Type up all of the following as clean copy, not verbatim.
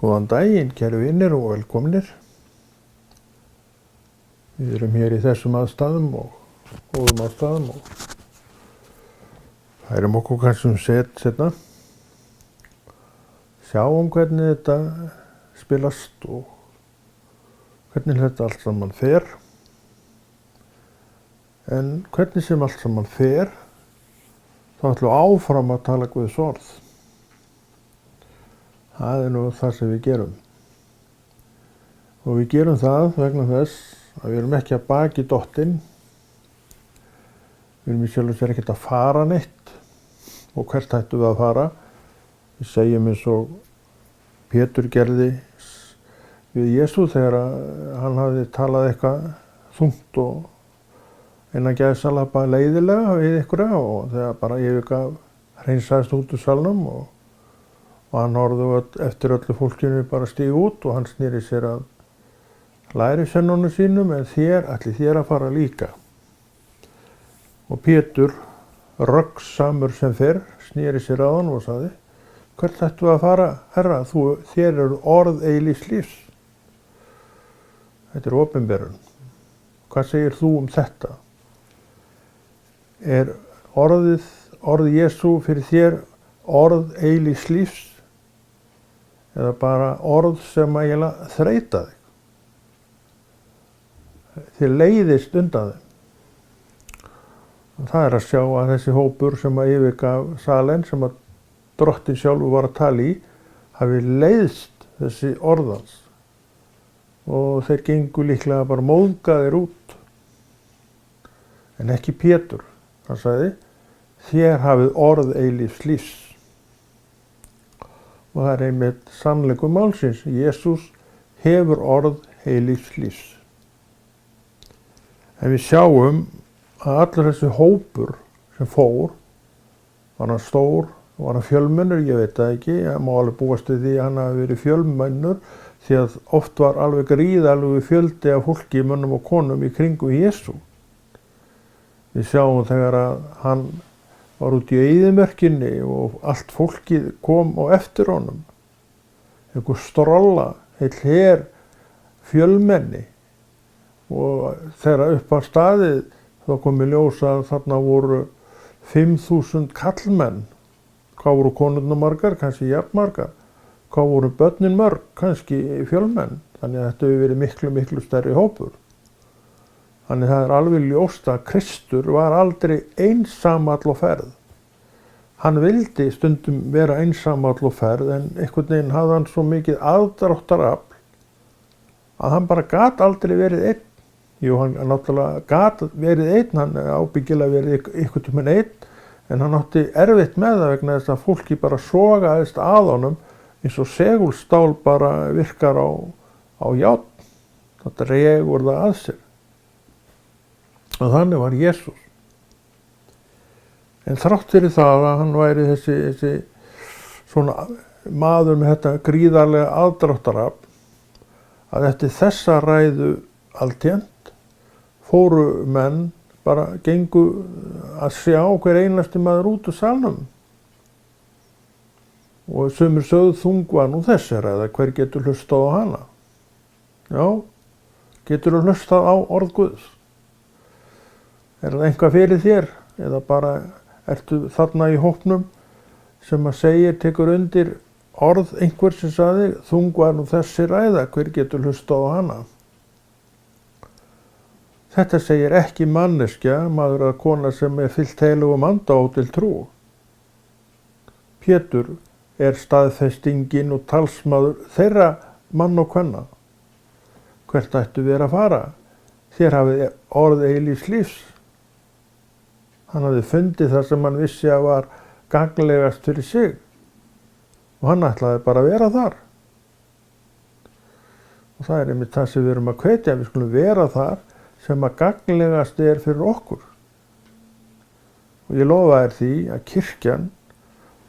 Góðan daginn, kæru vinir og velkomnir. Við erum hér í þessum aðstæðum og góðum aðstæðum og færum okkur kannski setna. Sjáum hvernig þetta spilast og hvernig þetta allt saman fer. En hvernig sem allt saman fer, þá ætlum við áfram að tala Guðs orð. Það nú það sem við gerum. Og við gerum það vegna þess að við erum ekki að baki dottinn. Við erum í sjálfu sér ekkert að fara neitt. Og hvert ættum við að fara? Við segjum eins og Pétur gerði við Jesú þegar hann hafði talað eitthvað þungt og innan gæðsalapa leiðilega við einhverja og þegar bara yfirgaf hreinsaðist út úr salnum og hann horfði eftir öllu fólkinu bara stíga út og hann sneri sér að lærisveinunum sínum en ætli þér að fara líka. Og Pétur, röggsamur sem fyrr, sneri sér að hann og sagði: Hvert ættum við að fara, Herra, þér eru orð eilífs lífs. Þetta er opinberun. Hvað segir þú um þetta? Er orð Jesú fyrir þér orð eilífs lífs? Eða bara orð sem eiginlega þreyta þig? Þið leiðist undan þeim. Og það er að sjá að þessi hópur sem að yfirgaf salinn, sem að Drottinn sjálfur var að tala í, hafi leiðst þessi orðans. Og þeir gengu líklega bara móðgaðir út. En ekki Pétur. Hann sagði: Þér hafið orð eilífs lífs. Og það er einmitt sannleikur málsins. Jesús hefur orð eilífs lífs. En við sjáum að allur þessi hópur sem fór, var hann stór, var hann fjölmennur, ég veit það ekki, ég má alveg búast við því að hann hafi verið fjölmennur, því að oft var alveg gríðarlegur fjöldi af fólki, mönnum og konum í kringum Jesú. Við sjáum þegar að hann var út í eyðimörkinni og allt fólkið kom á eftir honum. Einhver strolla, heill her fjölmenni. Og þegar upp á staðið þá kom í ljós að þarna voru 5.000 kallmenn. Hvað voru konurnar margar? Kannski jafnmargar. Hvað voru börnin mörg? Kannski fjölmenn. Þannig að þetta hefur verið miklu, miklu stærri hópur. Þannig það er alveg ljóst að Kristur var aldrei einsamall á ferð. Hann vildi stundum vera einsamall á ferð en einhvern veginn hafði hann svo mikið aðdráttarafl að hann bara gat aldrei verið einn. Jú, hann náttúrulega gat verið einn, hann ábyggilega verið einhvern tímann einn, en hann átti erfitt með það vegna þess að fólki bara sogaðist að honum eins og segulstál bara virkar á járn. Það dregur það að sér. Og þannig var Jesús. En þrátt fyrir það að hann væri þessi svona maður með þetta gríðarlega aðdráttarafl, að eftir þessa ræðu alltént fóru menn bara gengu að sjá hver einasti maður út úr salnum. Og sumir sögðu: Þung var nú þessi ræða, hver getur hlustað á hana? Já, getur þú hlustað á orð Guðs? Er það eitthvað fyrir þér? Eða bara ertu þarna í hópnum sem að segir, tekur undir orð einhver sem sagði: Þung var nú þessi ræða, hver getur hlustað á hana? Þetta segir ekki manneskja, maður eða kona sem er fyllt heilugum anda og til trú. Pétur er staðfestingin og talsmaður þeirra mann og kvenna. Hvert ættu við að fara? Þér hafið orð eilífs lífs. Hann hafði fundið það sem hann vissi að var gagnlegast fyrir sig. Og hann ætlaði bara að vera þar. Og það er einmitt það sem við erum að hvetja, við skulum vera þar sem að gagnlegast er fyrir okkur. Og ég lofa þér því að kirkjan,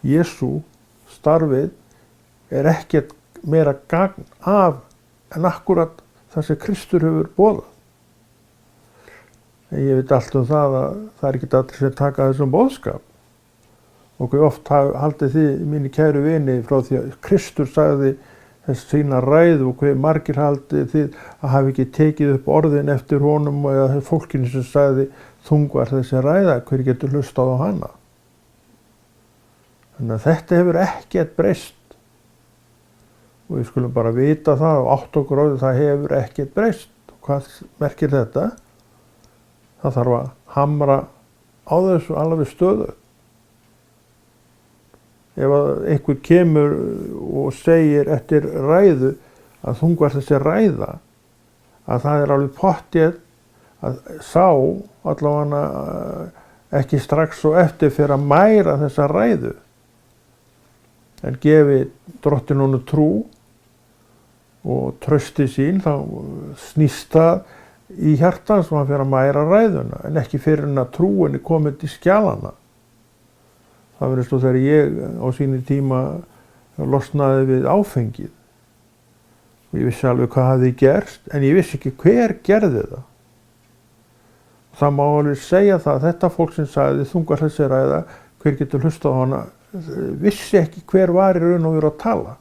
Jesú, starfið, er ekkert meira gagn af en akkurat það sem Kristur hefur boðað. En ég veit allt um það að það er ekkert allir sem taka þessum boðskap. Og hve oft haldið þið, mínu kæru vini, frá því að Kristur sagði: þess sína ræðu og hver margir haldið þið að hafi ekki tekið upp orðin eftir honum eða fólkinu sem sagði þung var þessi ræða, hver getur hlustað á hana. Þannig að þetta hefur ekkert breyst og við skulum bara vita það og átta okkur á því það hefur ekkert breyst. Hvað merkir þetta? Það þarf að hamra á þessu alveg stöðu. Ef að einhver kemur og segir eftir ræðu að þung var þessi ræða, að það er alveg pottþétt að sá allavega ekki strax og eftir fyrir að mæra þessa ræðu, en gefi Drottinn honum trú og trausti sín, þá snýst það í hjartans og hann fyrir að mæra ræðuna, en ekki fyrir hann að trúin er komin til skjalana. Það verður svo þegar ég á sínu tíma losnaði við áfengið. Og ég vissi alveg hvað hafði gerst, en ég vissi ekki hver gerði það. Það má alveg segja það að þetta fólk sem sagði þung var þessi ræða, hver getur hlustað á hana, vissi ekki hver var í raun og veru að tala.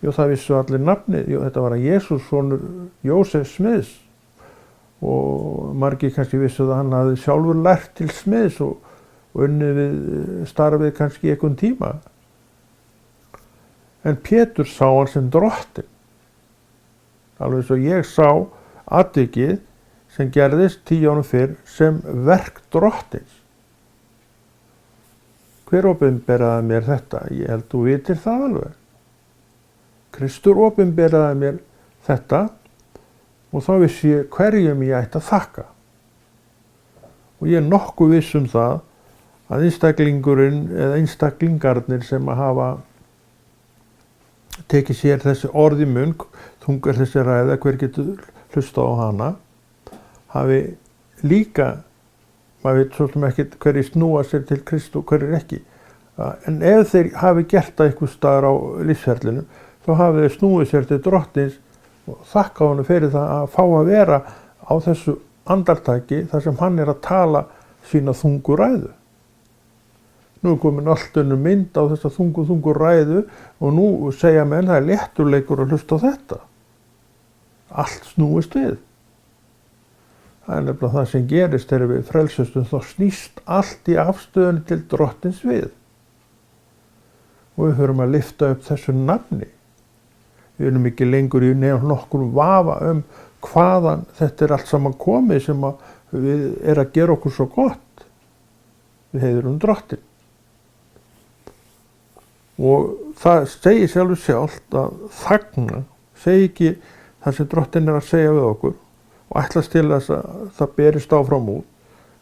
Jú, það vissu allir nafnið. Jú, þetta var að Jesús sonur Jósef smiðs. Og margir kannski vissu að hann hafði sjálfur lært til smiðs og unnið við starfið kannski einhvern tíma. En Pétur sá hann sem Drottinn. Alveg svo ég sá atvikið sem gerðist 10 árum fyrr sem verk Drottins. Hver opinberaði mér þetta? Ég held þú vitir það alveg. Kristur opinberaði mér þetta og þá vissi ég hverjum ég ætti að þakka. Og ég er nokkuð viss um það að einstaklingurinn eða einstaklingarnir sem að hafa tekið sér þessi orð í munn, þung er þessi ræða, hver getur hlustað á hana, hafi líka, maður veit svolítið ekki hverjir snúa sér til Kristu og hverjir ekki. En ef þeir hafi gert það einhvers staðar á lífsferlinu, þá hafi þeir snúið sér til Drottins og þakka honum fyrir það að fá að vera á þessu andartaki þar sem hann er að tala sína þungu ræðu. Nú er komin allt önnur mynd á þessa þungu ræðu og nú segja menn það er létturleikur að hlusta á þetta. Allt snúist við. Það er nefnilega það sem gerist þegar við frelsumst, þá snýst allt í afstöðunni til Drottins við. Og við höfum að lyfta upp þessu nafni. Við erum ekki lengur í nokkur vafa hvaðan þetta er allt saman komið sem við er að gera okkur svo gott. Við heiðrum Drottinn. Og það segir sjálft að þagna, segi ekki það sem Drottinn er að segja við okkur og ætlast til þess að það berist áfram út.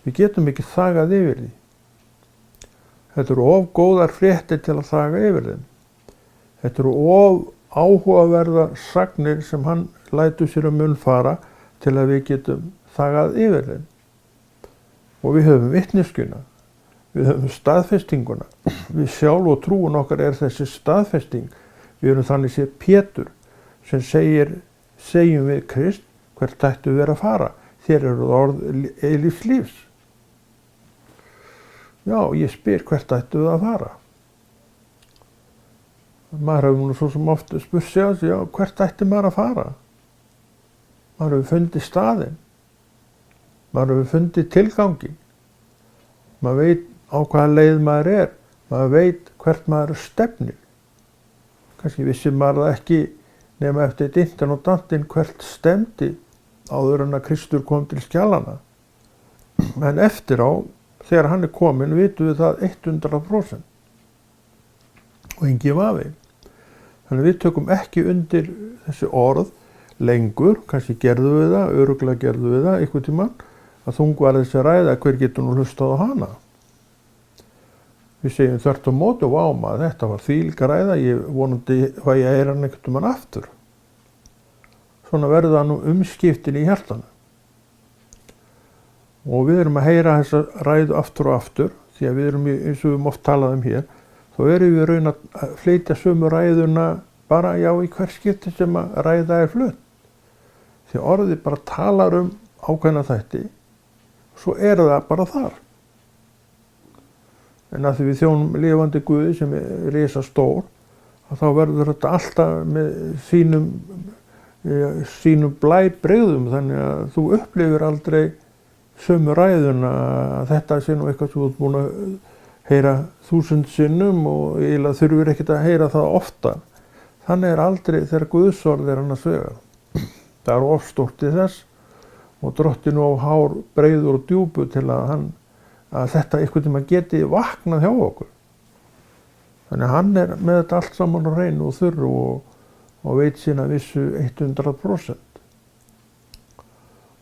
Við getum ekki þagað yfir því. Þetta eru of góðar fréttir til að þaga yfir þeim. Þetta eru of áhugaverðar sagnir sem hann lætur sér um munn fara til að við getum þagað yfir þeim. Og við höfum vitneskjuna. Við höfum staðfestinguna. Við sjálf og trúin okkar er þessi staðfesting. Við erum þannig séð Pétur sem segjum við Krist, hvert ættu við að fara? Þér eru orð eilífs lífs. Já, ég spyr hvert ættu við að fara? Maður hefur nú svo sem oft spurt sig að sig, já, hvert ætti maður að fara? Maður hefur fundið staðinn. Maður hefur fundið tilganginn. Maður veit á hvaða leið maður er. Maður veit hvert maður stefnir. Kannski vissi maður það ekki nema eftir dintan og dantinn hvert stemdi áður en að Kristur kom til skjalana. En eftir á, þegar hann er kominn, vitum við það 100%. Og engin vafi. Þannig við tökum ekki undir þessi orð lengur, kannski gerðum við það, örugglega gerðum við það einhvern tímann, að þung var þessi ræða, hver getur nú hlustað á hana? Við segjum þvert á móti og váma að þetta var þvílík ræða, ég vonandi hvað ég heyra hann einhvern tímann aftur. Svona verður það nú umskiptin í hjartanu. Og við erum að heyra þessa ræðu aftur og aftur, því að við erum, eins og við höfum oft talað um hér, þá erum við raun að flytja sömu ræðuna bara já í hver skipti sem að ræða er flutt. Því orðið bara talar um ákveðna þætti, svo er það bara þar. En að því við þjónum lifandi Guði sem er risastór, þá verður þetta alltaf með sínum blæbrigðum, þannig að þú upplifir aldrei sömu ræðuna að þetta sé nú eitthvað sem þú ert búin að heyra 1000 sinnum og eiginlega þurfir ekkert að heyra það ofta. Þannig aldrei þegar Guðsorð annars vegar. Það of stórt í þess og Drottinn of hár, breiður og djúpur til að þetta einhvern tímann geti vaknað hjá okkur. Þannig að hann með þetta allt saman á hreinu og þurru og veit sína vissu 100%.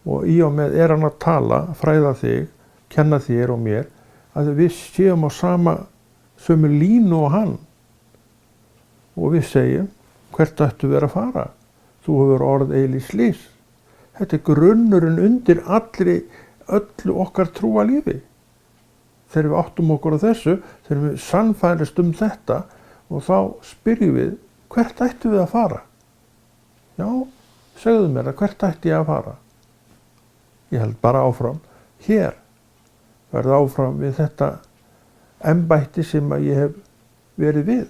Og í og með hann að tala, fræða þig, kenna þér og mér, að við séum á sömu línu og hann. Og við segjum, hvert ættu við að fara? Þú hefur orð eilífs lífs. Þetta grunnurinn undir öllu okkar trúa lífi. Þegar við áttum okkur á þessu, þegar við sannfærist þetta og þá spyrjum við, hvert ættu við að fara? Já, segðu mér það, hvert ætti ég að fara? Ég held bara áfram, hér, verða áfram við þetta embætti sem að ég hef verið við.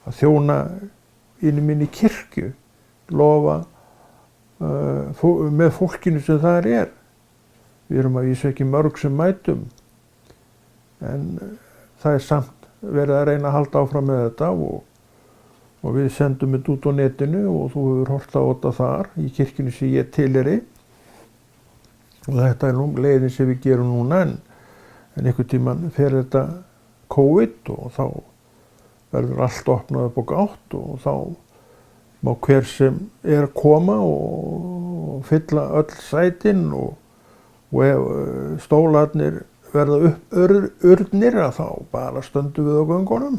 Að þjóna inn í minni kirkju, lofa með fólkinu sem þar Við erum að vísu ekki mörg sem mætum, en það samt verið að reyna að halda áfram með þetta og við sendum þetta út á netinu og þú hefur horft á þetta þar í kirkjunni sem ég tilheyri. Og þetta nú leiðin sem við gerum núna en einhvern tímann fer þetta COVID og þá verður allt opnað upp á gátt og þá má hver sem að koma og fylla öll sætin og ef stólarnir verða upp urnir þá bara stöndum við á göngunum.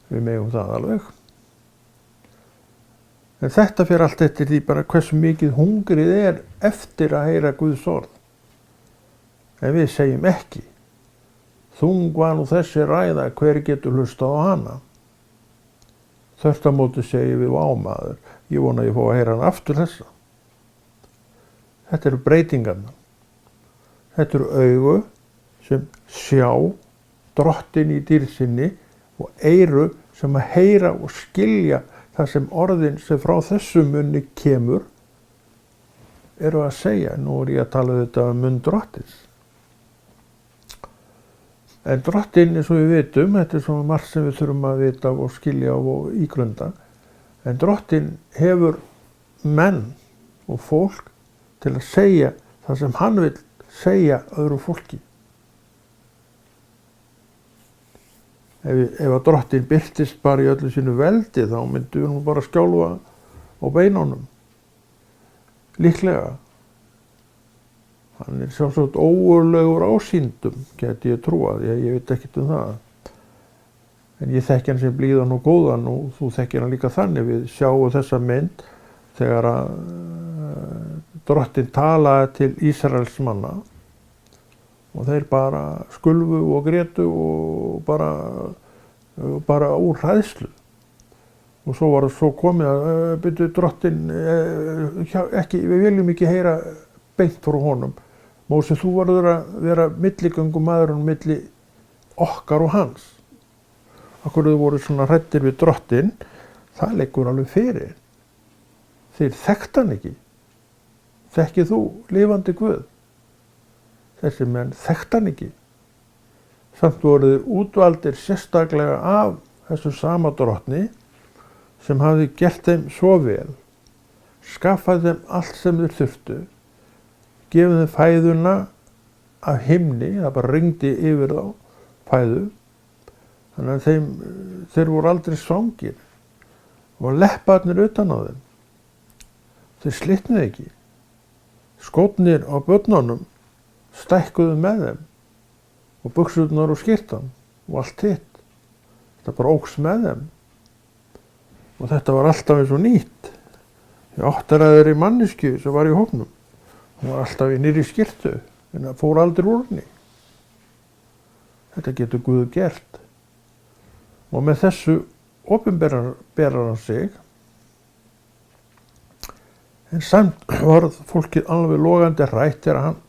Við megum það alveg. En þetta fer allt eftir því bara hversu mikið hungrið eftir að heyra Guðs orð. En við segjum ekki. Þung var nú þessi ræða, hver getur hlustað á hana? Þvert á móti segjum við ámaður. Ég vona að ég fá að heyra hann aftur þessa. Þetta eru breytingarnar. Þetta eru augu sem sjá Drottinn í dýrð sinni og eyru sem að heyra og skilja það sem orðin sem frá þessum munni kemur eru að segja. Nú ég að tala þetta munn Drottins. En Drottinn, eins og við vitum, þetta svona margt sem við þurfum að vita og skilja og ígrunda, en Drottinn hefur menn og fólk til að segja það sem hann vill segja öðru fólki. Ef að Drottinn birtist bara í öllu sínu veldi þá myndum við nú bara skjálfa á beinunum. Líklega. Hann sjálfsagt ógurlegur ásýndum, gæti ég trúað, ég veit ekkert það. En ég þekki hann sem blíðan og góðan og þú þekkir hann líka þannig. Við sjáum þessa mynd þegar að Drottinn talaði til Ísraels manna og þeir bara skulfu og grétu og bara úr hræðslu. Og svo var það svo komið að byrju Drottinn, við viljum ekki heyra beint frá honum. Móse, þú verður að vera milligöngumaðurinn milli okkar og hans. Akkur þau voru svona hræddir við Drottinn, það liggur alveg fyrir. Þeir þekktu hann ekki. Þekkir þú lifandi Guð? Þessi menn þekktu hann ekki. Samt voru þeir útvaldir sérstaklega af þessu sama Drottni sem hafði gert þeim svo vel, skaffað þeim allt sem þeir þurftu, gefið þeim fæðuna af himni, það bara rigndi yfir þá fæðu, þannig að þeir voru aldrei svangir og lepparnir utan á þeim. Þeir slitnuðu ekki. Skórnir á börnunum stækkuðu með þeim og buxurnar og skyrtan og allt hitt. Þetta bara óx með þeim og þetta var alltaf eins og nýtt. Ég áttræðir í mannesku sem var í hópnum. Hún var alltaf í nýrri skyrtu en það fór aldrei úr henni. Þetta getur Guð gert. Og með þessu opinberar hann sig. En samt var fólkið alveg logandi hrætt þegar hann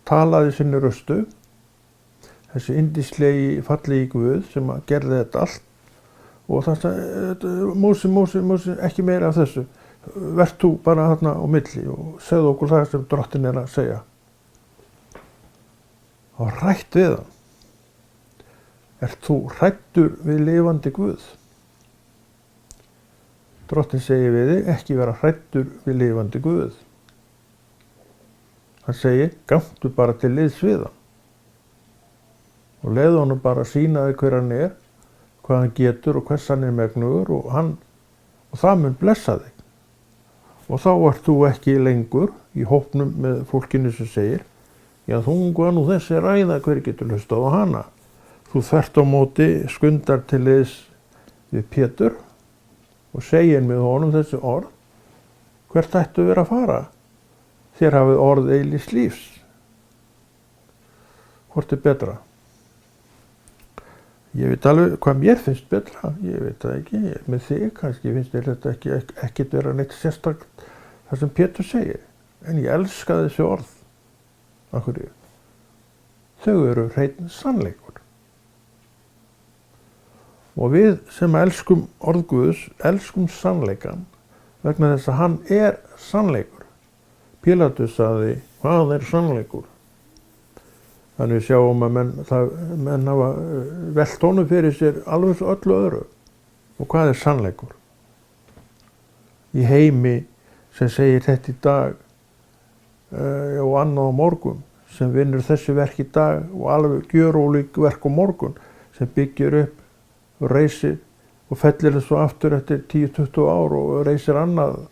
talaði sinni röstu. Þessi yndislegi fallegi Guð sem gerði þetta allt og það sagði, Mósi, ekki meira af þessu, vert þú bara þarna á milli og segðu okkur það sem drottin að segja. Og rætt við hann. Ert þú hræddur við lifandi Guð? Drottin segir við þig, ekki vera hræddur við lifandi Guð. Hann segir, gangtu bara til liðs við hann. Og leiðu honum bara að sýna þig hver hann er, hvað hann getur og hvers hann er megnugur og það mun blessa þig. Og þá ert þú ekki lengur í hópnum með fólkinu sem segir, já, þungu nú þessi ræða, hver getur hlustað á hana. Þú þvert á móti skundar til liðs við Pétur og segir með honum þessi orð, hvert ættu vera að fara? Þér hafið orð eilífs lífs. Hvort er betra? Ég veit alveg hvað mér finnst betra, ég veit það ekki, með þig kannski finnst þér þetta ekki vera neitt sérstakt það sem Pétur segir, en ég elska þessi orð. Af hverju? Þau eru hreinn sannleikur. Og við sem elskum orð Guðs, elskum sannleikan vegna þess að hann er sannleikur. Pílatus sagði, hvað er sannleikur? Þannig við sjáum að menn hafa velt honum fyrir sér alveg svo öllu öðru. Og hvað er sannleikur? Í heimi sem segir þetta í dag og annað á morgun, sem vinnur þessi verk í dag og alveg gjörólík verk á morgun, sem byggir upp og reisir og fellir þessu aftur eftir 10-20 ár og reisir annað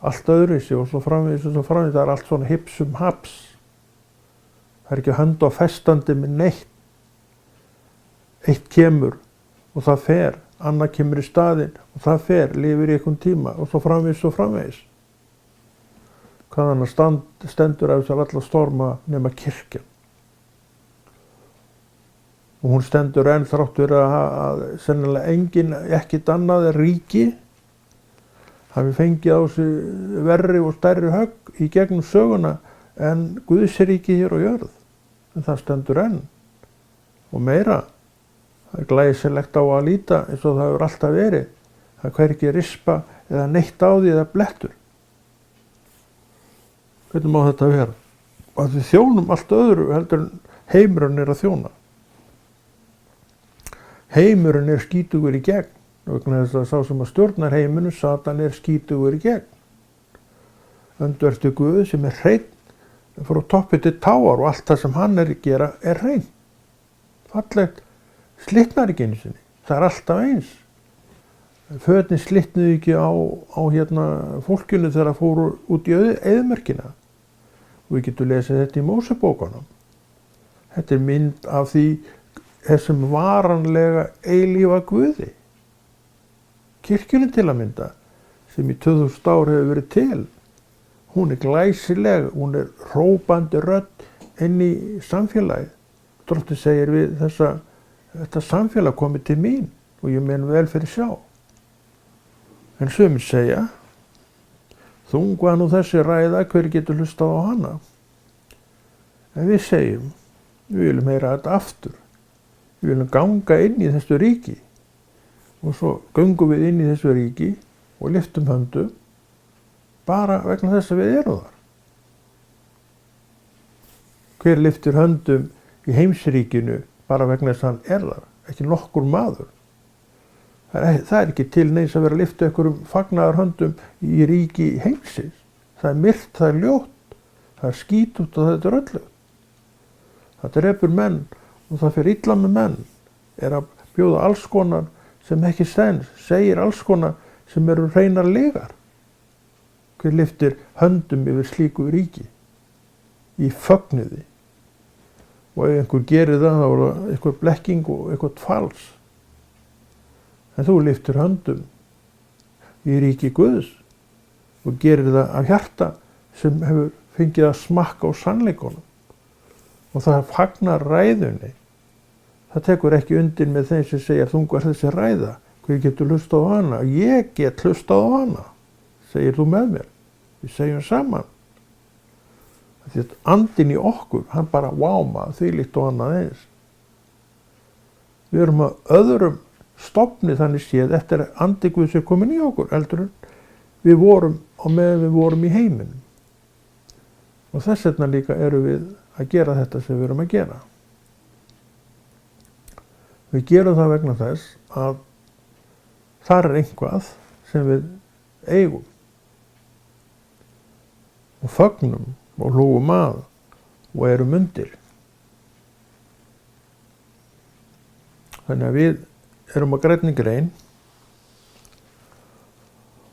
allt öðruvísi og svo framvegis og svo framvegis. Það er allt svona hipsum haps. Það er ekki hönd á festandi með neitt. Eitt kemur og það fer, annað kemur í staðinn og það fer, lifir í einhvern tíma og svo framvegis og framvegis. Hvaðan stendur af þessar alla storma nema kirkjan. Og hún stendur enn þráttur að sennilega engin, ekkert annað ríki hafi fengið á sig verri og stærri högg í gegnum söguna en Guðsríki hér á jörð. En það stendur enn. Og meira, það er glæsilegt á að líta eins og það hefur alltaf verið. Það er hvergi rispa eða neitt á því eða blettur. Hvernig má þetta vera? Og að við þjónum allt öðru heldur en heimurinn er að þjóna. Heimurinn er skítugur í gegn. Vegna þess að sá sem að stjórnar heiminum, Satan er skítugur í gegn. Öndvertu Guð sem er hreinn frá toppi til táar og allt það sem hann er að gera er hreint. Fallegt, slitnar ekki einu sinni. Það er alltaf eins. Fötin slitnuðu ekki á fólkinu þegar það fóru út í eyðimörkina. Og við getum lesið þetta í Mósebókunum. Þetta er mynd af þessum varanlega eilífa Guði. Kirkjunni til að mynda, sem í 2000 ár hefur verið til, hún er glæsileg, hún er hrópandi rödd inn í samfélagið. Drottinn segir við þetta samfélag komið til mín og ég menn vel fyrir sjá. En sumir segja, þungu nú þessi ræða, hver getur hlustað á hana? En við segjum, við viljum heyra þetta aftur. Við viljum ganga inn í þessu ríki. Og svo göngum við inn í þessu ríki og lyftum höndum bara vegna þess að við erum þar. Hver lyftir höndum í heimsríkinu bara vegna þess að hann er þar? Ekki nokkur maður. Það er ekki til neins að vera að lyfta einhverjum fagnaðarhöndum í ríki heimsins. Það er myrkt, það er ljótt, það er skítugt og þetta er öllugt. Það drepur menn og það fer illa með menn. Er að bjóða alls konar sem ekki stens, segir alls konar sem eru hreinar legar. Hver lyftir höndum yfir slíku ríki í fögnuði. Og ef einhver gerir það, þá er það einhver blekking og eitthvað fals. En þú lyftir höndum í ríki Guðs og gerir það af hjarta sem hefur fengið að smakka á sannleikunum. Og það fagnar ræðunni. Það tekur ekki undir með þeim sem segja þungu er þessi ræða. Hver getur hlustað á hana? Ég get hlustað á hana. Segir þú með mér? Við segjum saman. Því að andinn í okkur, hann bara váma því líkt og annað eins. Við erum að öðrum stofni þannig séð eftir að andi Guðs er komin í okkur heldur en við vorum á meðan við vorum í heiminum. Og þess vegna líka erum við að gera þetta sem við erum að gera. Við gerum það vegna þess að þar er einhvað sem við eigum og fögnum og hlúum að og erum undir. Þannig að við erum á grænni grein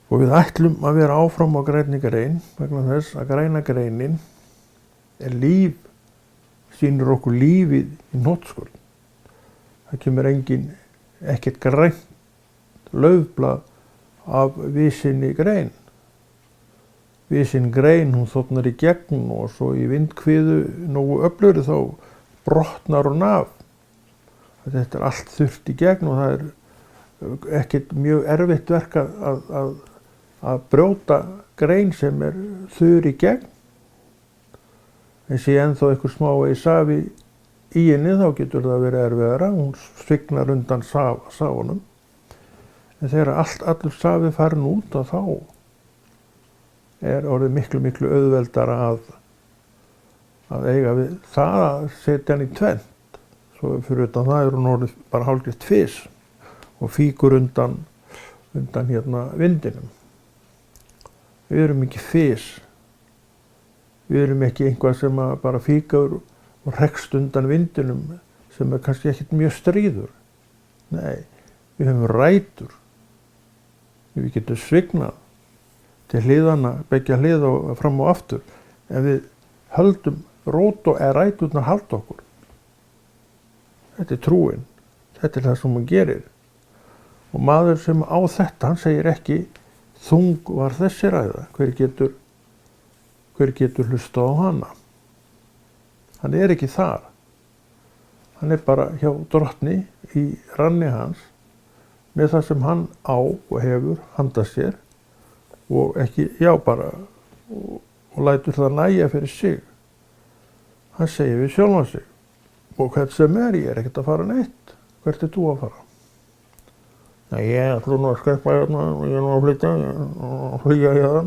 og við ætlum að vera áfram á grænni grein vegna þess að græna greinin er líf, sýnir okkur lífið í hnotskurn. Það kemur ekkert grænt laufblað af visinni grein. Visin grein, hún þotnar í gegn og svo í vindkviðu nógu öflugri þá brotnar hún af. Þetta er allt þurrt í gegn og það er ekkert mjög erfitt verk að brjóta grein sem er þurr í gegn. En sé ennþá einhver smávegis safi í henni þá getur það verið erfiðara, hún svignar undan safunum. En þegar allur safi farin út þá er orðið miklu auðveldara að eiga við það að setja hann í tvennt. Svo fyrir utan það er hún orðið bara hálfgert fis og fíkur undan vindinum. Við erum ekki fis. Við erum ekki einhvað sem bara fíkur og hrekst undan vindinum sem er kannski ekkert mjög stríður. Nei, við höfum rætur. Við getum svignað til hliðana, beggja hliða og fram og aftur. En við höldum rót og ræturnar halda okkur. Þetta er trúin. Þetta er það sem hann gerir. Og maður sem á þetta, hann segir ekki þung var þessi ræða. Hver getur hlustað á hana? Hann er ekki þar. Hann er bara hjá drottni í ranni hans með það sem hann á og hefur handað sér og ekki, og lætur það nægja fyrir sig. Hann segir við sjálfan sig og hvert sem ég er ekkert að fara neitt. Hvert er þú að fara? Nei, ég ætla nú að skreppa hérna og ég er nú að flytja og flýja hérna.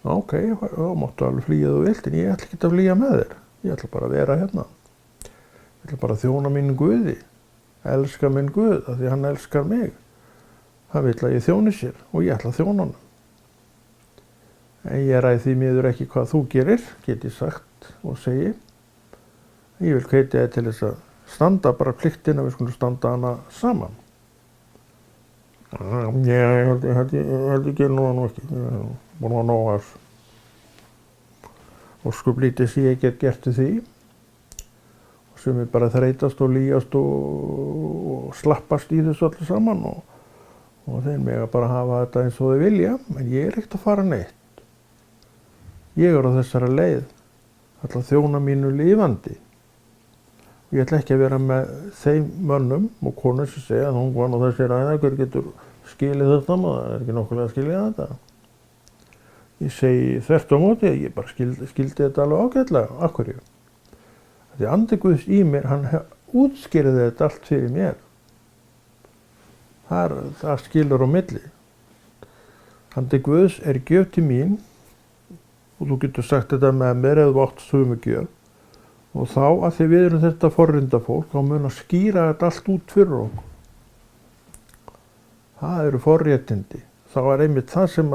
Ok, þá máttu alveg flýja þú vilt en ég ætla ekki að flýja með þér. Ég ætla bara að vera hérna. Ég ætla bara að þjóna mínu Guði. Elska minn Guð af því hann elskar mig. Hann vill að ég þjóni sér og ég ætla að þjóna hann. En ég ræði því miður ekki hvað þú gerir, get ég sagt og segi. Ég vil hvetja þig til þess að standa bara pliktin að við skulum standa hana saman. Ég held ekki nú ekki. Búin að nóga þessu. Og skuplítið sem ég get gert til því. Og sem er bara þreytast og lýjast og slappast í þessu öllu saman. Og þeir mega bara hafa þetta eins og þeir vilja. En ég er ekkert að fara neitt. Ég er á þessari leið. Ætla að þjóna mínu lifandi. Ég ætla ekki að vera með þeim mönnum og konur sem segja að hún var nú þessi ræða, hver getur skilið þetta, maður er ekki nokkulega að skilja þetta. Ég segi þvert á móti, ég bara skildi þetta alveg ágætlega. Af hverju? Því andi Guðs í mér, hann útskýrði þetta allt fyrir mér. Það skilur á milli. Andi Guðs er gjöf til mín og þú getur sagt þetta með mér ef þú átt sömu gjöf. Og þá að því við erum þetta forrindafólk, þá mun að skýra þetta allt út fyrir okkur. Það eru forréttindi. Það var einmitt það sem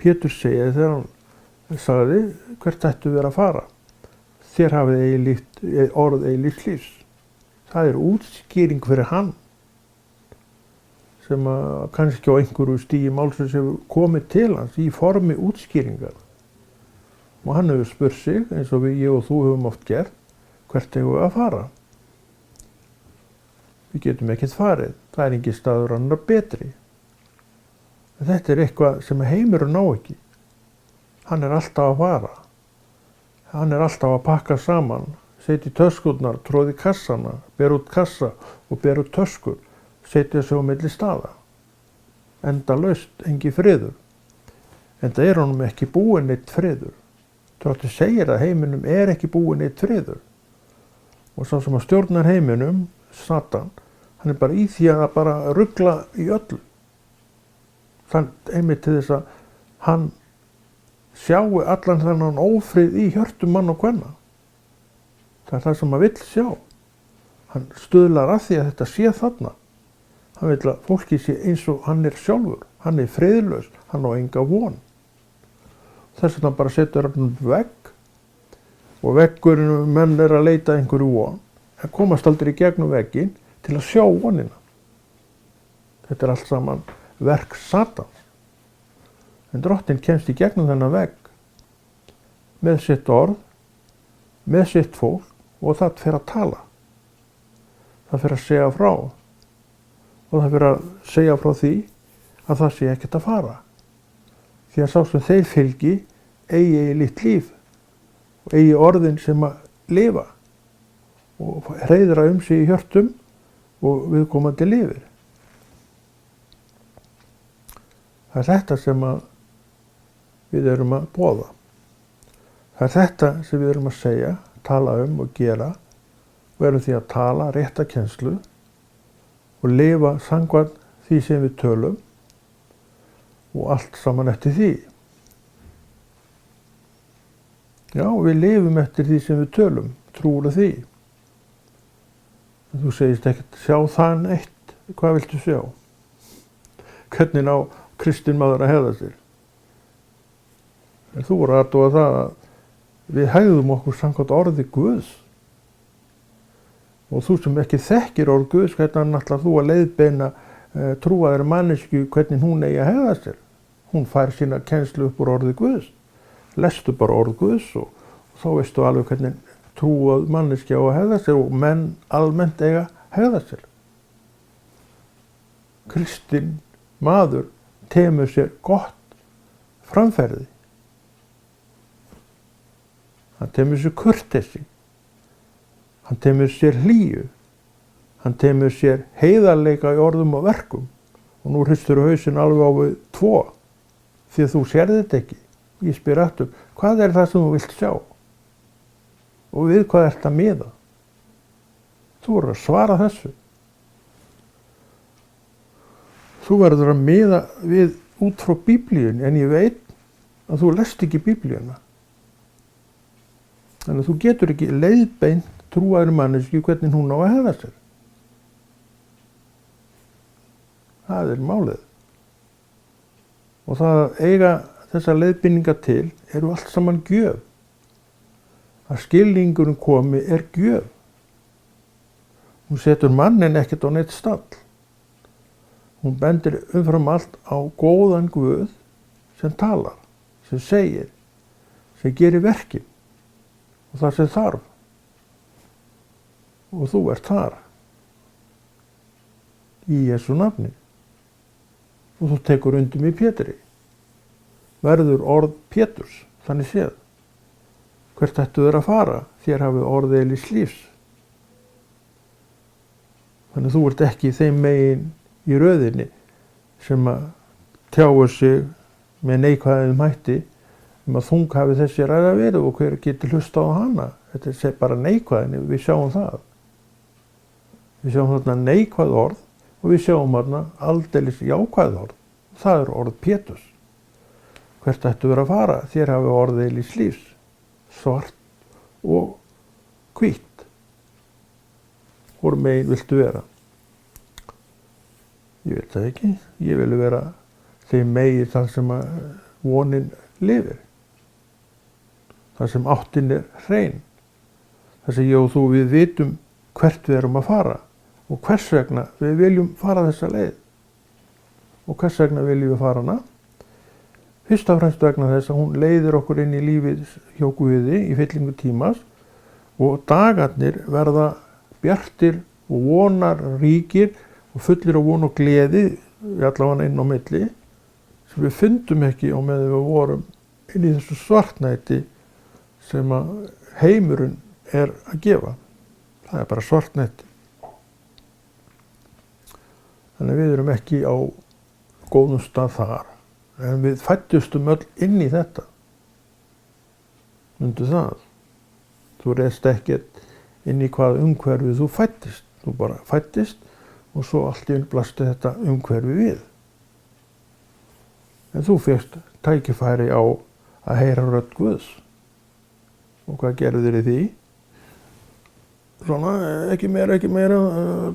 Pétur segið þegar hann sagði hvert ættu við að fara. Þér hafið orð eilífs lífs. Það er útskýring fyrir hann sem kannski á einhverju stigi málsins hefur komið til hans í formi útskýringar. Og hann hefur spurt sig, eins og ég og þú höfum oft gert, hvert eigum við að fara? Við getum ekkert farið. Það er engin staður annar betri. En þetta er eitthvað sem heimurinn á ekki. Hann er alltaf að fara. Hann er alltaf að pakka saman, setja í töskurnar, tróði kassana, ber út kassa og ber út töskur, setja sig á milli staða. Endalaust, engin friður. Enda er honum ekki búinn neitt friður. Þrátt segir að heiminum er ekki búinn neitt friður. Og sá sem að stjórnar heiminum, Satan, Hann er bara í því að bara rugla í öllu. Þannig einmitt til þess að hann sjáu allan þennan ófrið í hjörtum mann og kvenna. Það er það sem hann vill sjá. Hann stuðlar að því að þetta sé þarna. Hann vill að fólki sé eins og hann er sjálfur. Hann er friðlaus, hann á enga von. Þess vegna bara setur hann vegg og veggurinn menn er að leita einhverju von en komast aldrei í gegnum vegginn til að sjá vonina. Þetta er allt saman verk Satans. En Drottinn kemst í gegnum þennan vegg með sitt orð, með sitt fólk og það fer að tala. Það fer að segja frá og það fer að segja frá því að það sé ekkert að fara. Því að sá sem þeir fylgi eigi lítt líf og eigi orðin sem að lifa og hreiðra sig í hjörtum og viðkomandi lifir. Það er þetta sem við erum að boða. Það er þetta sem við erum að segja, tala og gera og erum því að tala rétta kennslu og lifa samkvæmt því sem við tölum og allt saman eftir því. Já, við lifum eftir því sem við tölum, trúir því. En þú segist ekkert, sjá það neitt, hvað viltu sjá? Hvernig ná kristinn maður að hegða sér? En þú voru að aðtúa það að við hegðum okkur samkvæmt orði Guðs. Og þú sem ekki þekkir orð Guðs, hvernig ætlar þú að leiðbeina trúaðri manneskju hvernig hún eigi að hegða sér? Hún fær sína kennslu upp úr orði Guðs. Lestu bara orð Guðs og þá veistu alveg hvernig trúað manneskja á að hegða sér og menn almennt eiga að hegða sér. Kristinn maður temur sér gott framferði. Hann temur sér kurteisi. Hann temur sér hlýju. Hann temur sér heiðarleika í orðum og verkum. Og nú hristur hausinn alveg á við 2 því að þú sér þetta ekki. Ég spyr aftur, hvað er það sem þú vilt sjá? Og við hvað ert að miða? Þú verður að svara þessu. Þú verður að miða við út frá Biblíunni, en ég veit að þú lest ekki Biblíuna. Þannig að þú getur ekki leiðbeint trúaðri manneskju hvernig hún á að hegða sér. Það er málið. Og það að eiga þessar leiðbeiningar til eru allt saman gjöf. Að skilningurinn komi er gjöf. Hún setur mannin ekkert á neitt stall. Hún bendir umfram allt á góðan Guð sem talar, sem segir, sem gerir verkin og það sem þarf. Og þú ert þar í Jesú nafni. Og þú tekur undir mig Pétri. Verður orð Péturs, þannig séð. Hvert ættu þeir að fara? Þér hafið orð eilífs lífs. Þannig þú ert ekki þeim megin í röðinni sem að tjáu sig með neikvæðum hætti að þung hafi þessi ræða verið og hver getur hlusta á hana. Þetta er bara neikvæðinni, við sjáum það. Við sjáum þarna neikvæð orð og við sjáum þarna aldeilis jákvæð orð. Það er orð Péturs. Hvert ættu vera að fara? Þér hafi orð eilífs lífs, svart og hvítt. Hvor megin viltu vera? Ég veit það ekki. Ég vil vera þeim megin þar sem vonin lifir. Þar sem áttin er hrein. Þar sem ég og þú við vitum hvert við erum að fara og hvers vegna við viljum fara þessa leið. Og hvers vegna viljum við fara hana? Fyrst og fremst vegna þess að hún leiðir okkur inn í lífið hjá Guði í fyllingu tímas og dagarnir verða bjartir og vonar ríkir og fullir af von og gleði, allavega inn á milli, sem við fundum ekki á meðan við vorum inn í þessu svartnæti sem að heimurinn er að gefa. Það er bara svartnæti. Þannig við erum ekki á góðum stað þar. En við fættustum öll inn í þetta. Mundu það. Þú reist ekkert inn í hvað umhverfið þú fættist. Þú bara fættist og svo allt í einu blasti þetta umhverfi við. En þú fékkst tækifæri á að heyra rödd Guðs. Og hvað gerðir í því? Svona, ekki meira,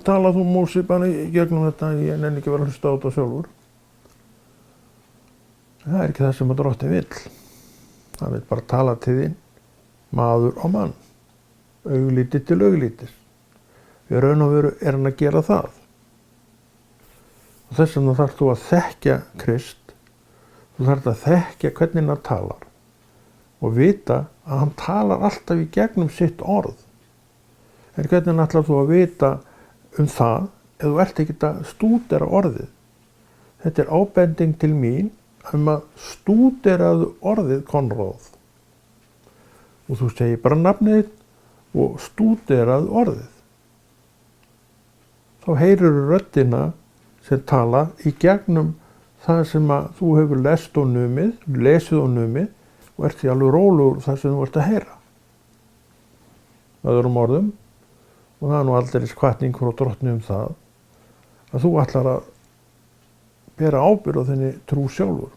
tala þú Mósi bara í gegnum þetta, ég nenni ekki að vera að hlusta á þetta sjálfur. Það er ekki það sem að Drottinn vill. Hann vill bara tala til þín, maður og mann, auglítið til auglítis. Við raun og veru er hann að gera það. Og þess vegna þarf þú að þekkja Krist, þú þarf að þekkja hvernig hann talar og vita að hann talar alltaf í gegnum sitt orð. En hvernig ætlar þú að vita það ef þú ert ekki að stúdera orðið? Þetta er ábending til mín að stúderaðu orðið Konráð. Og þú segir bara nafnið og stúderaðu orðið. Þá heyrir röddina sem tala í gegnum það sem að þú hefur lesið og numið og ert því alveg rólegur það sem þú ert að heyra. Öðrum orðum, og það er nú aldeilis hvatning frá Drottni það, að þú ætlar að bera ábyrgð á þinni trú sjálfur.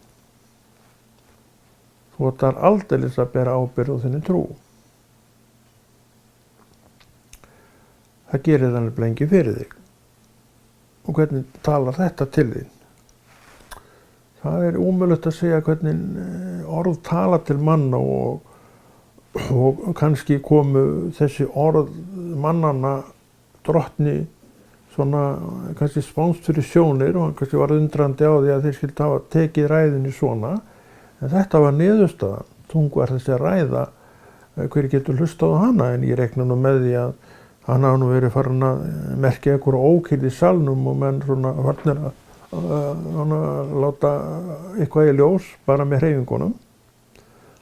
Þú ætlar aldeilis að bera ábyrgð á þinni trú. Það gerir þannig blengi fyrir þig. Og hvernig talar þetta til þín? Það er ómögulegt að segja hvernig orð tala til manna og kannski komu þessi orð mannanna Drottni svona kannski spánst fyrir sjónir og hann kannski var undrandi á því að þeir skildi hafa tekið ræðinni svona. En þetta var niðurstaðan. Þung var þessi ræða, hver getur hlustað á hana, en ég reikna nú með því að hann hafa nú verið farin að merkja einhverja ókyrrð í salnum og menn svona farnir að láta eitthvað í ljós bara með hreyfingunum.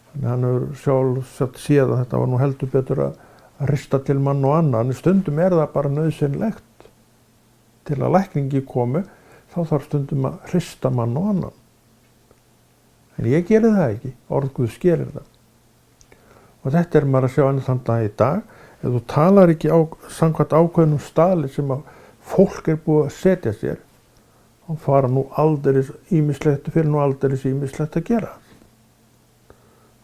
Þannig hann hefur sjálf séð að þetta var nú heldur betur að rista til mann og annan. Stundum er það bara nauðsynlegt. Til að lækningi komi, þá þarf stundum að rista mann og annan. En ég geri það ekki, orð Guðs gerir það. Og þetta er maður að sjá enn þann dag í dag. Ef þú talar ekki samkvæmt ákveðnum staðli sem að fólk er búið að setja sér, þá fara nú aldeilis ýmislegt að gera.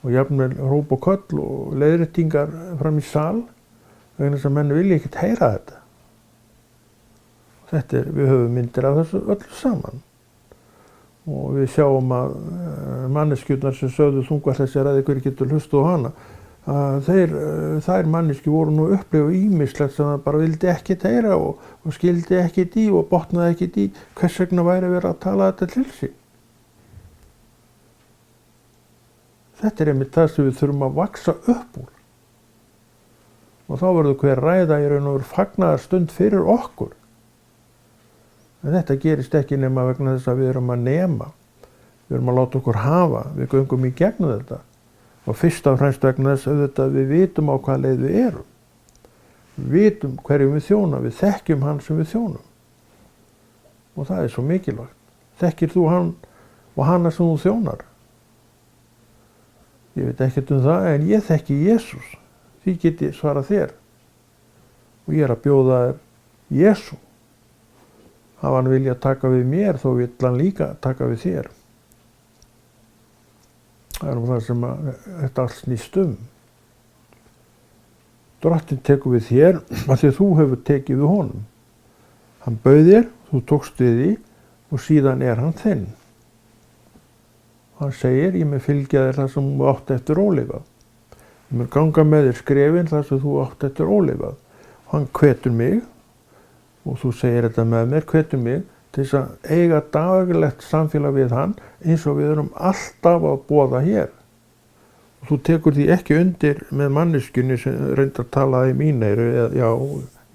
Og jafnvel hróp og köll og leiðréttingar fram í sal, vegna þess að menn vilja ekkert heyra þetta. Við höfum myndir af þessu öllu saman. Og við sjáum að manneskjurnar sem sögðu þungvarleysi ræði hver getur hlustað á hana, þær manneskjur voru nú upplifa ýmislegt sem það bara vildi ekkert heyra og skildi ekkert í og botnaði ekkert í hvers vegna væri verið að tala þetta til sín. Þetta er einmitt það sem við þurfum að vaxa upp úr. Og þá verður hver ræða í raun og veru fagnaðarstund fyrir okkur. En þetta gerist ekki nema vegna þess að við erum að nema. Við erum að láta okkur hafa, við göngum í gegnum þetta. Og fyrst og fremst vegna þess að við vitum á hvaða leið við erum. Við vitum hverjum við þjónum, við þekkjum hann sem við þjónum. Og það er svo mikilvægt. Þekkir þú hann og hana sem þú þjónar? Ég veit ekkert það, en ég þekki Jesús. Því get ég svarað þér. Og ég er að bjóða þér Jesú. Hafa hann vilja taka við mér, þó vill hann líka taka við þér. Það er það sem þetta allt snýst um. Drottinn tekur við þér af því að þú hefur tekið við honum. Hann bauð þér, þú tókst við því og síðan er hann þinn. Hann segir, ég mun fylgja þér það sem þú átt eftir ólifað. Ég mun ganga með þér skrefin þar sem þú átt eftir ólifað. Hann hvetur mig, og þú segir þetta með mér, hvetur mig til þess að eiga daglegt samfélag við hann eins og við erum alltaf að boða hér. Og þú tekur því ekki undir með manneskjunni sem reyndar að tala í mín eyru, já,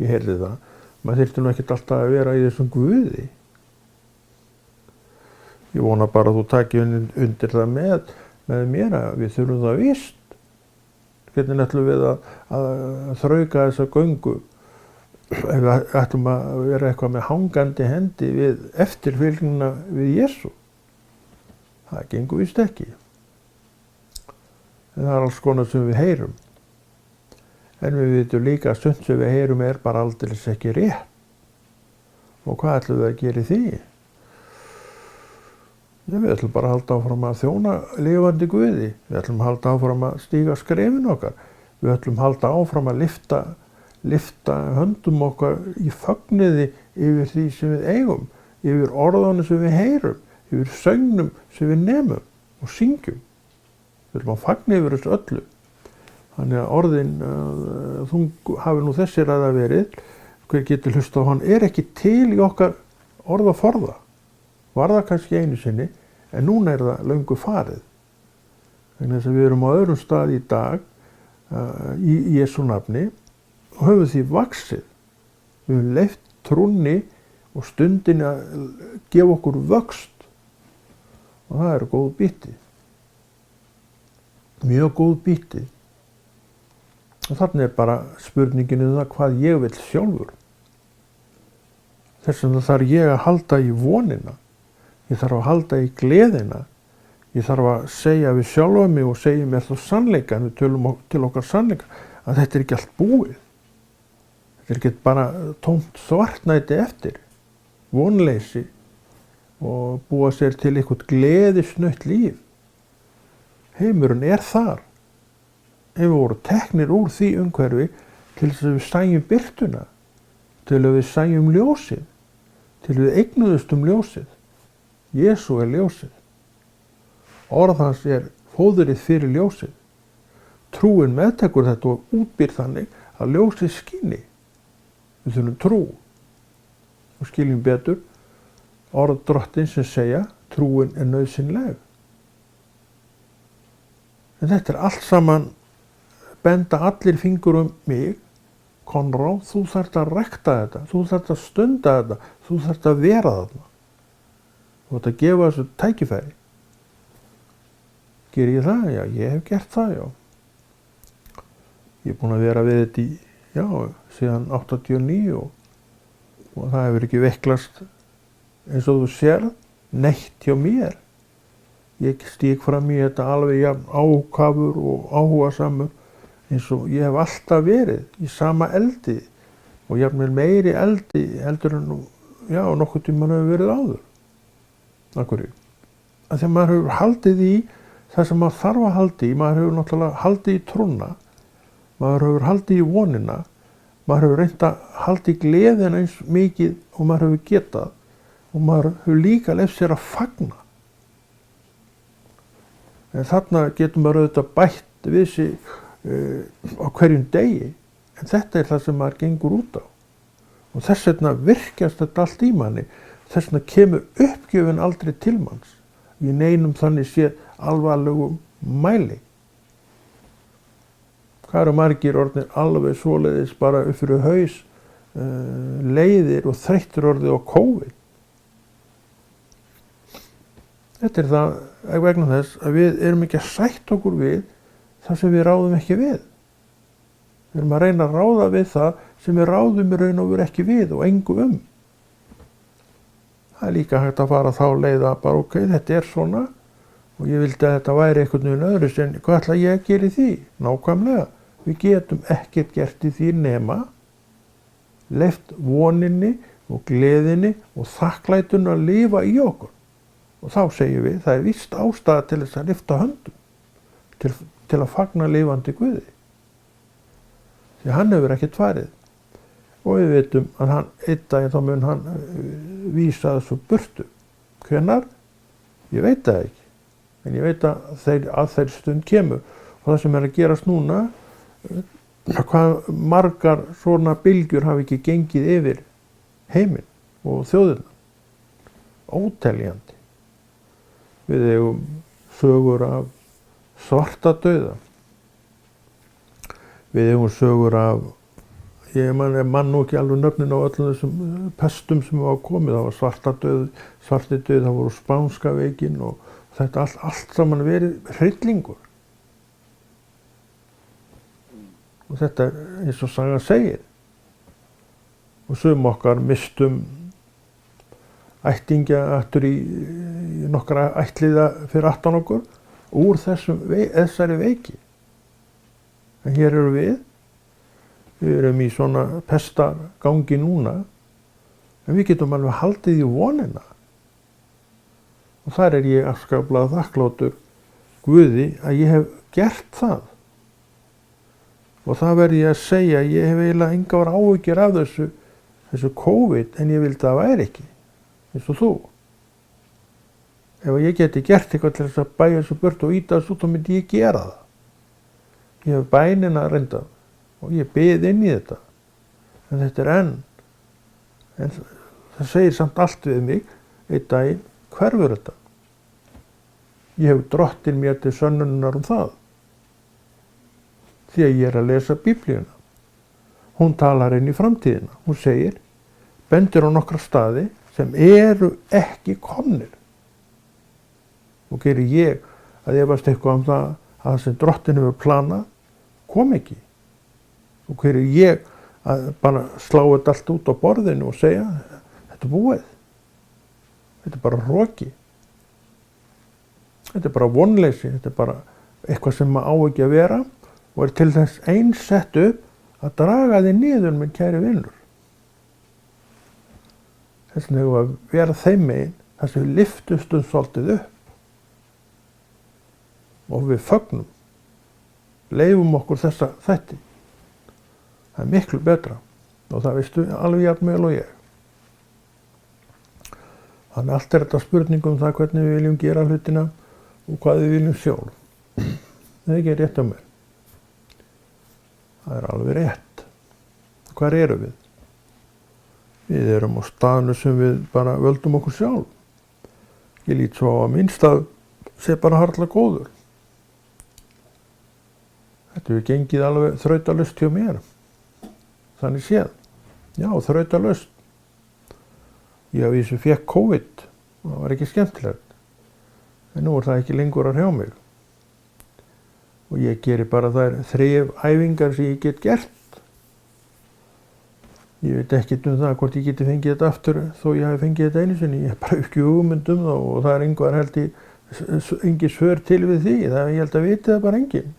ég heyrði það. Maður þyrfti nú ekkert alltaf að vera í þessum Guði. Ég vona bara að þú taki undir það með mér að við þurfum það víst. Hvernig ætlum við að þrauka þessa göngu ef við ætlum að vera eitthvað með hangandi hendi við eftirfylgnina við Jesú. Það gengur víst ekki. En það er alls konar sem við heyrum. En við vitum líka að stund sem við heyrum er bara aldeilis ekki rétt. Og hvað ætlum við að gera í því? Við ætlum bara að halda áfram að þjóna lifandi Guði. Við ætlum að halda áfram að stíga skrefin okkar. Við ætlum að halda áfram að lyfta höndum okkar í fögnuði yfir því sem við eigum, yfir orðunum sem við heyrum, yfir söngnum sem við nemum og syngjum. Við ætlum að fagna yfir þessu öllu. Þannig að orðin, þú hafi nú þessi ræða verið, hver getur hlusta á hann, ekki til í okkar orðaforða. Var það kannski einu sinni, en núna það löngu farið. Þannig að við erum á öðrum stað í dag í Jesú nafni og höfum því vaxið. Við höfum leyft trúnni og stundinni að gefa okkur vöxt og það eru góð biti. Mjög góð biti. Og þarna bara spurningin það hvað ég vil sjálfur. Þess vegna þarf ég að halda í vonina. Ég þarf að halda í gleðina. Ég þarf að segja við sjálfa mig og segja mér þá sannleikann, við tölum til okkar sannleikann, að þetta ekki allt búið. Þetta ekki bara tómt svartnæti eftir, vonleysi og búa sér til eitthvað gleðisnautt líf. Heimurinn þar. Ef við vorum teknir úr því umhverfi til þess að við sæjum birtuna, til að við sæjum ljósið, til við eignuðust ljósið. Jesú ljósið. Orð hans fóðrið fyrir ljósið. Trúin meðtekur þetta og útbýr þannig að ljósið skíni. Við þurfum trú. Og skiljum betur orð Drottins sem segja trúin nauðsynleg. En þetta allt saman benda allir fingur mig. Konráð, þú þarft að rækta þetta, þú þarft að stunda þetta, þú þarft að vera þarna. Þú þarft að gefa þessu tækifæri. Ger ég það? Já, ég hef gert það, já. Ég búinn að vera við þetta síðan 89 og það hefur ekki veiklast eins og þú sér neitt hjá mér. Ég stíg fram í þetta alveg jafn ákafur og áhugasamur eins og ég hef alltaf verið í sama eldi og jafnvel meiri eldi heldur en nokkuð tímann hefur verið áður. Af hverju? Af því að maður hefur haldið í það sem maður þarf að halda í, maður hefur náttúrulega haldið í trúna, maður hefur haldið í vonina, maður hefur reynt að halda í gleðina eins mikið og maður hefur getað og maður hefur líka leyft sér að fagna. En þarna getur maður auðvitað bætt við sig á hverjum degi, en þetta það sem maður gengur út á. Og þess vegna virkjast þetta allt í manni, þess vegna kemur uppgjöfin aldrei til manns, í neinum þannig séð alvarlegum mæli. Hvað eru margir orðnir alveg svoleiðis bara upp fyrir haus, leiðir og þreyttir orðið á COVID. Þetta það vegna þess að við erum ekki að sætta okkur við það sem við ráðum ekki við. Við erum að reyna að ráða við það sem við ráðum í raun og veru ekki við og engu Það líka hægt að fara þá leið að bara ok, þetta svona og ég vildi að þetta væri einhvern veginn öðru en hvað ætla ég að gera í því? Nákvæmlega. Við getum ekkert gert í því nema leyft voninni og gleðinni og þakklætinu að lifa í okkur. Og þá segjum við, það víst ástæða til þess að lyfta höndum, til að fagna lifandi Guði. Því hann hefur ekkert farið. Og við veitum að einn daginn þá mun hann vísa þessu burtu. Hvenær? Ég veit það ekki. En ég veit að þeir stund kemur. Og það sem að gerast núna, hvað margar svona bylgjur hafa ekki gengið yfir heiminn og þjóðina. Óteljandi. Við eigum sögur af svartadauða. Við eigum sögur af, ég man nú ekki alveg nöfnin á öllum þessum pestum sem hafa komið. Það var svartidauði, það voru spánska veikin og þetta allt saman verið hryllingur. Og þetta eins og sagan segir. Og sum okkar mistum ættingja aftur í nokkra ættliða fyrir aftan okkur úr þessari veiki. En hér eru við erum í svona pestagangi núna, En við getum alveg haldið í vonina. Og þar ég afskaplega þakklátur Guði að ég hef gert það. Og það verð ég að segja, ég hef eiginlega engar áhyggjur af þessu COVID, en ég vildi að það væri ekki, eins og þú. Ef ég geti gert eitthvað til þess að bæja þessu burt og íta þessu út, þá myndi ég gera það. Ég hef bænina reyndað og ég bið inn í þetta. En þetta en það segir samt allt við mig, einn daginn, hverfur þetta? Ég hef Drottinn mér til sönnunar það. Því að ég að lesa Biblíuna. Hún talar inn í framtíðina. Hún segir, bendir á nokkra staði sem eru ekki komnir. Og gerir ég að efast eitthvað það að það sem Drottinn hefur planað kom ekki. Og gerir ég að bara slá þetta allt út á borðinu og segja, þetta búið. Þetta bara hroki. Þetta bara vonleysi, þetta bara eitthvað sem á ekki að vera og til þess eins sett upp að draga þig niður, minn kæri vinur. Þess vegna hefur að vera þeim megin þar sem við lyftustum svolítið upp og við fögnum, leifum okkur þessa þætti. Það miklu betra og það veistu alveg jafn vel og ég. Þannig allt þetta spurningum það hvernig við viljum gera hlutina og hvað við viljum sjálf. Það ekki rétt á mér. Það alveg rétt. Hvar erum við? Við erum á staðnu sem við bara völdum okkur sjálf. Ég lít svo á að minn stað sé bara harla góður. Þetta hefur gengið alveg þrautalaust hjá mér. Þannig séð. Já, þrautalaust. Ég að vísu fékk COVID. Það var ekki skemmtilegt. En nú það ekki lengur að hrjá mig. Og ég geri bara þær 3 æfingar sem ég get gert. Ég veit ekkert það hvort ég geti fengið þetta aftur þó ég hafi fengið þetta einu sinni. Ég bara ekki hugmynd það og það einhver engin svör til við því. Ég held að viti það bara engin.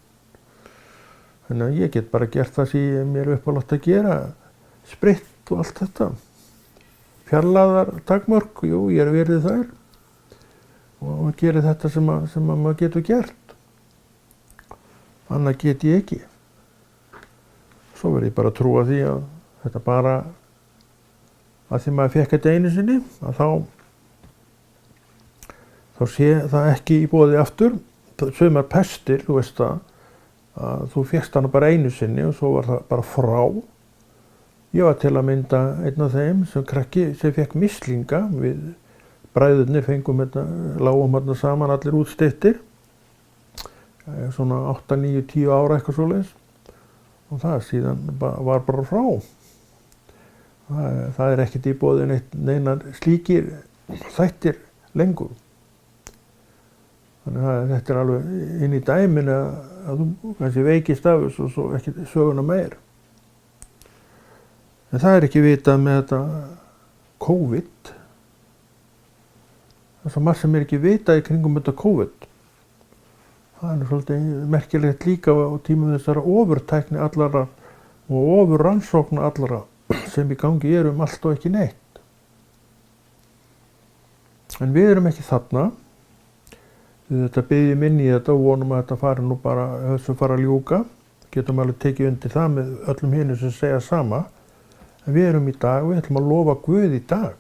Þannig að ég get bara gert það sem mér uppálátt að gera. Spritt og allt þetta. Fjarlægðar takmörk, jú, ég verið þær. Og gerir þetta sem maður getur gert. Annað get ég ekki. Svo verð ég bara að trúa því að þetta bara, að því maður fékk þetta einu sinni, að þá sé það ekki í boði aftur. Sumar pestir, þú veist það, að þú fékkst hana bara einu sinni og svo var það bara frá. Ég var til að mynda einn af þeim sem krakki sem fékk mislinga. Við bræðurnir fengum þetta, lágum hérna saman allir útsteyttir. Svona 8, 9, 10 ára eitthvað svoleiðis. Og það síðan var bara frá. Það ekkert í boði neinar slíkir þættir lengur. Þannig að þetta alveg inn í dæminu að þú kannski veikist af þessu og svo ekki söguna meir. En það ekki vitað með þetta COVID. Það svo margt sem ekki vitað í kringum þetta COVID. Það svolítið merkilegt líka á tímum þessara ofurtækni allara og ofurrannsókna allara sem í gangi allt og ekki neitt. En við erum ekki þarna. Við þetta byggjum inn í þetta og vonum að þetta fari nú bara þessu fara að ljúka. Getum alveg tekið undir það með öllum hinum sem segja sama. En við erum í dag, við ætlum að lofa Guð í dag.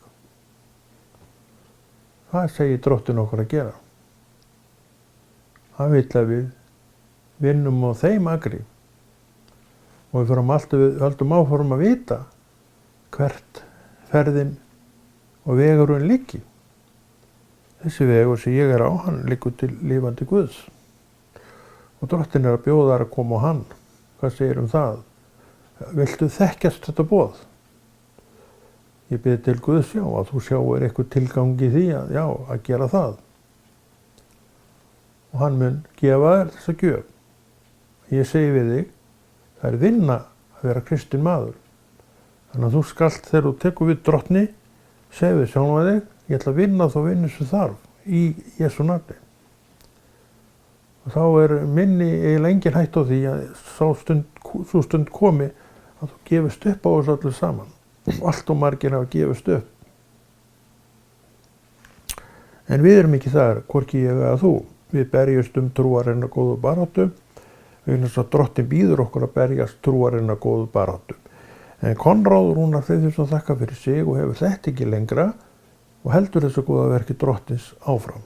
Það segir Drottinn okkur að gera. Hann vill að við vinnum á þeim agri. Og við höldum áfram að vita hvert ferðin og vegurinn liggi. Þessi vegur sem ég á, hann liggur til lifandi Guðs. Og Drottinn að bjóða þær að koma á hann. Hvað segir það? Viltu þekkjast þetta boð? Ég bið til Guðs, já, að þú sjáir eitthvað tilgang í því að gera það. Og hann mun gefa þér þessa gjöf. Ég segi við þig, það vinna að vera kristinn maður. Þannig að þú skalt þegar þú tekur við Drottni, segir við sjálfan þig, ég ætla að vinna þá vinnu sem þarf í Jesú nafni. Og þá minni eiginlega engin hætt á því að sú stund komi að þú gefist upp á þessu allir saman. Allt og margir hafa gefist upp. En við erum ekki þar, hvorki ég eða þú. Við berjumst trúarinnar góðu baráttu, vegna þess að Drottinn býður okkur að berjast trúarinnar góðu baráttu. En Konráð Rúnar Friðfinnsson þakkar fyrir sig og hefur þetta ekki lengra og heldur þessu góða verki Drottins áfram.